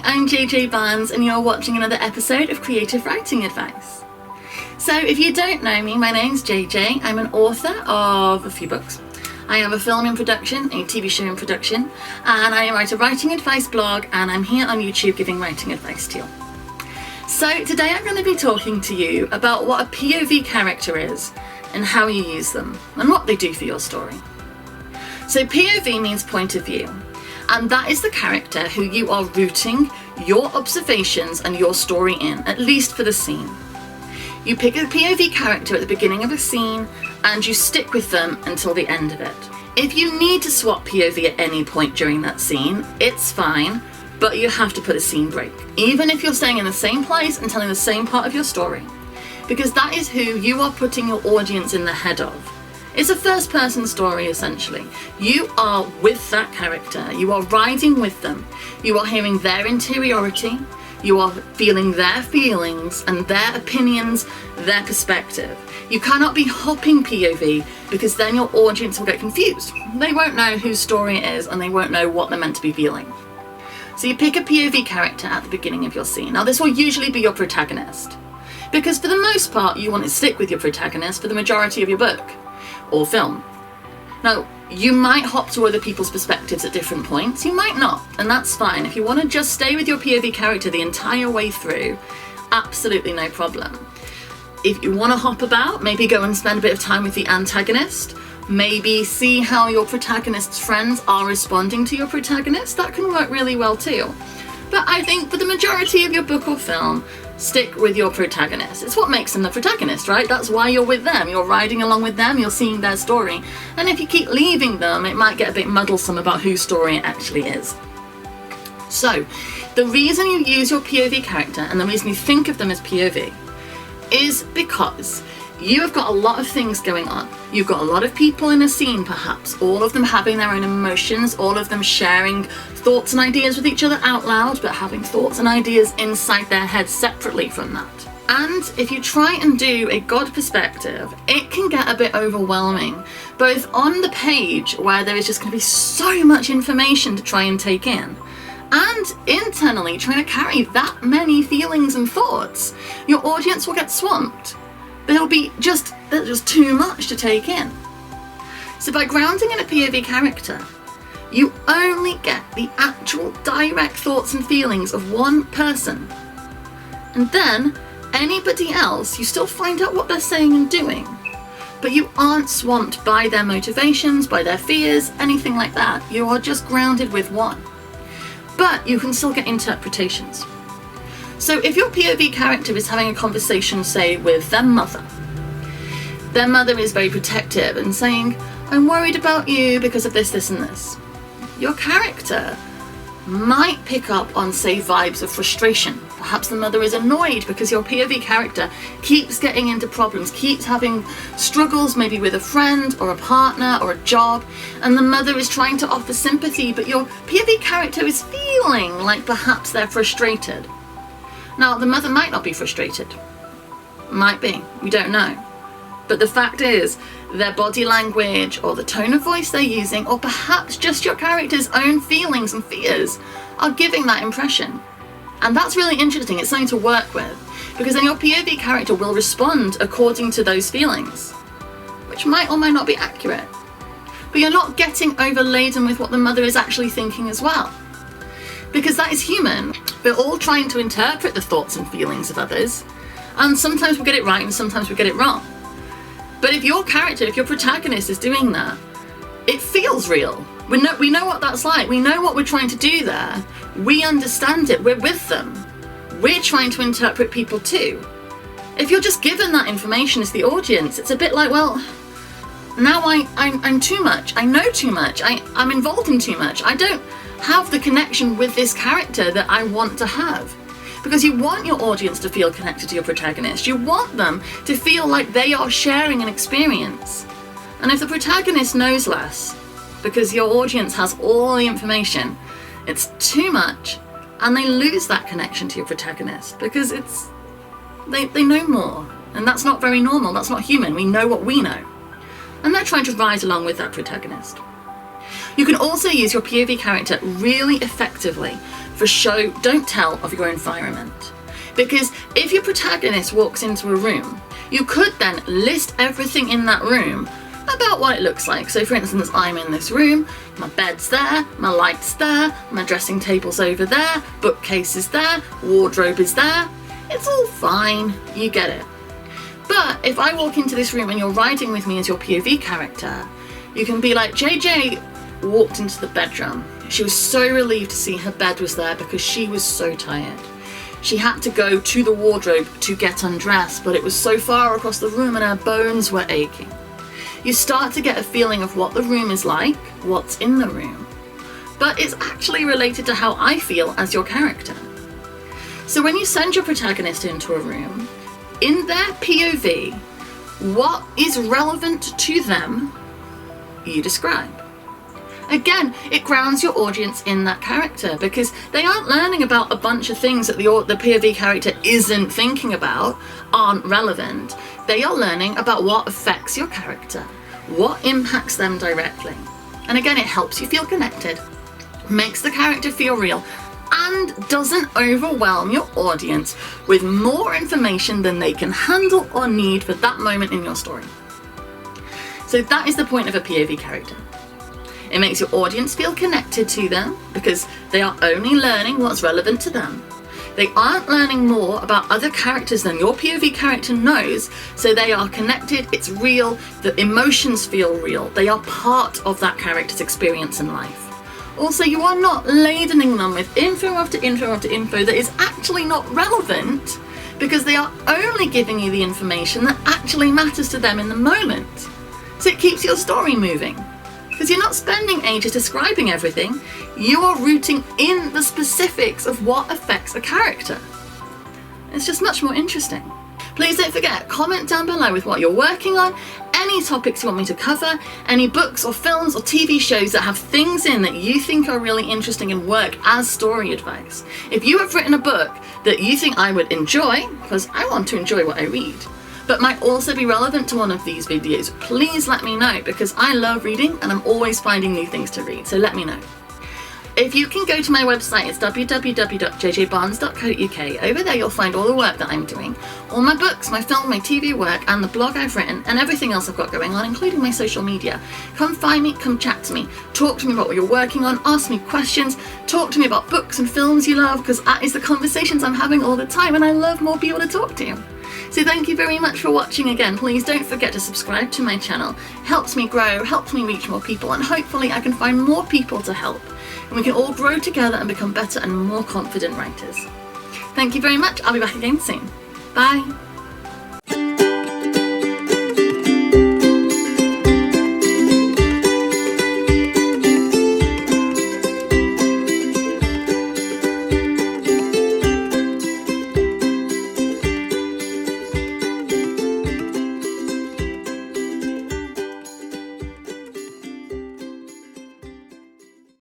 I'm JJ Barnes and you're watching another episode of Creative Writing Advice. So if you don't know me, my name's JJ. I'm an author of a few books. I have a film in production, a TV show in production, and I write a writing advice blog, and I'm here on YouTube giving writing advice to you. So today I'm going to be talking to you about what a POV character is and how you use them and what they do for your story. So POV means point of view, and that is the character who you are rooting your observations and your story in, at least for the scene. You pick a POV character at the beginning of a scene and you stick with them until the end of it. If you need to swap POV at any point during that scene, it's fine, but you have to put a scene break, even if you're staying in the same place and telling the same part of your story, because that is who you are putting your audience in the head of. It's a first person story essentially. You are with that character, you are riding with them, you are hearing their interiority, you are feeling their feelings and their opinions, their perspective. You cannot be hopping POV because then your audience will get confused. They won't know whose story it is and they won't know what they're meant to be feeling. So you pick a POV character at the beginning of your scene. Now this will usually be your protagonist, because for the most part you want to stick with your protagonist for the majority of your book or film. Now, you might hop to other people's perspectives at different points, you might not, and that's fine. If you want to just stay with your POV character the entire way through, absolutely no problem. If you want to hop about, maybe go and spend a bit of time with the antagonist, maybe see how your protagonist's friends are responding to your protagonist, that can work really well too. But I think for the majority of your book or film, stick with your protagonist. It's what makes them the protagonist, right? That's why you're with them. You're riding along with them, you're seeing their story. And if you keep leaving them, it might get a bit muddlesome about whose story it actually is. So, the reason you use your POV character and the reason you think of them as POV is because you have got a lot of things going on. You've got a lot of people in a scene perhaps, all of them having their own emotions, all of them sharing thoughts and ideas with each other out loud, but having thoughts and ideas inside their heads separately from that. And if you try and do a God perspective, it can get a bit overwhelming, both on the page where there is just going to be so much information to try and take in, and internally trying to carry that many feelings and thoughts. Your audience will get swamped. There's just too much to take in. So by grounding in a POV character, you only get the actual direct thoughts and feelings of one person. And then anybody else, you still find out what they're saying and doing, but you aren't swamped by their motivations, by their fears, anything like that. You are just grounded with one. But you can still get interpretations. So if your POV character is having a conversation, say, with their mother is very protective and saying, I'm worried about you because of this, this, and this. Your character might pick up on, say, vibes of frustration. Perhaps the mother is annoyed because your POV character keeps getting into problems, keeps having struggles maybe with a friend or a partner or a job, and the mother is trying to offer sympathy, but your POV character is feeling like perhaps they're frustrated. Now, the mother might not be frustrated. Might be, we don't know. But the fact is, their body language or the tone of voice they're using, or perhaps just your character's own feelings and fears are giving that impression. And that's really interesting, it's something to work with, because then your POV character will respond according to those feelings, which might or might not be accurate. But you're not getting overladen with what the mother is actually thinking as well. Because that is human. We're all trying to interpret the thoughts and feelings of others, and sometimes we get it right and sometimes we get it wrong. But if your character, if your protagonist is doing that, it feels real. We know what that's like. We know what we're trying to do there. We understand it. We're with them. We're trying to interpret people too. If you're just given that information as the audience, it's a bit like, well, now I'm too much. I know too much. I'm involved in too much. I don't have the connection with this character that I want to have. Because you want your audience to feel connected to your protagonist. You want them to feel like they are sharing an experience. And if the protagonist knows less, because your audience has all the information, it's too much, and they lose that connection to your protagonist because they know more. And that's not very normal, that's not human. We know what we know. And they're trying to ride along with that protagonist. You can also use your POV character really effectively for for show, don't tell of your environment. Because if your protagonist walks into a room, you could then list everything in that room about what it looks like. So for instance, I'm in this room, my bed's there, my light's there, my dressing table's over there, bookcase is there, wardrobe is there. It's all fine, you get it. But if I walk into this room and you're riding with me as your POV character, you can be like, JJ walked into the bedroom. She was so relieved to see her bed was there because she was so tired. She had to go to the wardrobe to get undressed, but it was so far across the room and her bones were aching. You start to get a feeling of what the room is like, what's in the room. But it's actually related to how I feel as your character. So when you send your protagonist into a room, in their POV, what is relevant to them, you describe. Again, it grounds your audience in that character because they aren't learning about a bunch of things that the POV character isn't thinking about, aren't relevant. They are learning about what affects your character, what impacts them directly. And again, it helps you feel connected, makes the character feel real, and doesn't overwhelm your audience with more information than they can handle or need for that moment in your story. So that is the point of a POV character. It makes your audience feel connected to them because they are only learning what's relevant to them. They aren't learning more about other characters than your POV character knows, so they are connected, it's real, the emotions feel real, they are part of that character's experience in life. Also, you are not ladening them with info after info after info that is actually not relevant because they are only giving you the information that actually matters to them in the moment. So it keeps your story moving. Because you're not spending ages describing everything, you are rooting in the specifics of what affects a character. It's just much more interesting. Please don't forget, comment down below with what you're working on, any topics you want me to cover, any books or films or TV shows that have things in that you think are really interesting and work as story advice. If you have written a book that you think I would enjoy, because I want to enjoy what I read, but might also be relevant to one of these videos, please let me know because I love reading and I'm always finding new things to read, so let me know. If you can go to my website, it's www.jjbarnes.co.uk. Over there you'll find all the work that I'm doing, all my books, my film, my TV work, and the blog I've written, and everything else I've got going on, including my social media. Come find me, come chat to me, talk to me about what you're working on, ask me questions, talk to me about books and films you love, because that is the conversations I'm having all the time, and I love more people to talk to. So thank you very much for watching again. Please don't forget to subscribe to my channel. Helps me grow, helps me reach more people, and hopefully I can find more people to help. And we can all grow together and become better and more confident writers. Thank you very much. I'll be back again soon. Bye.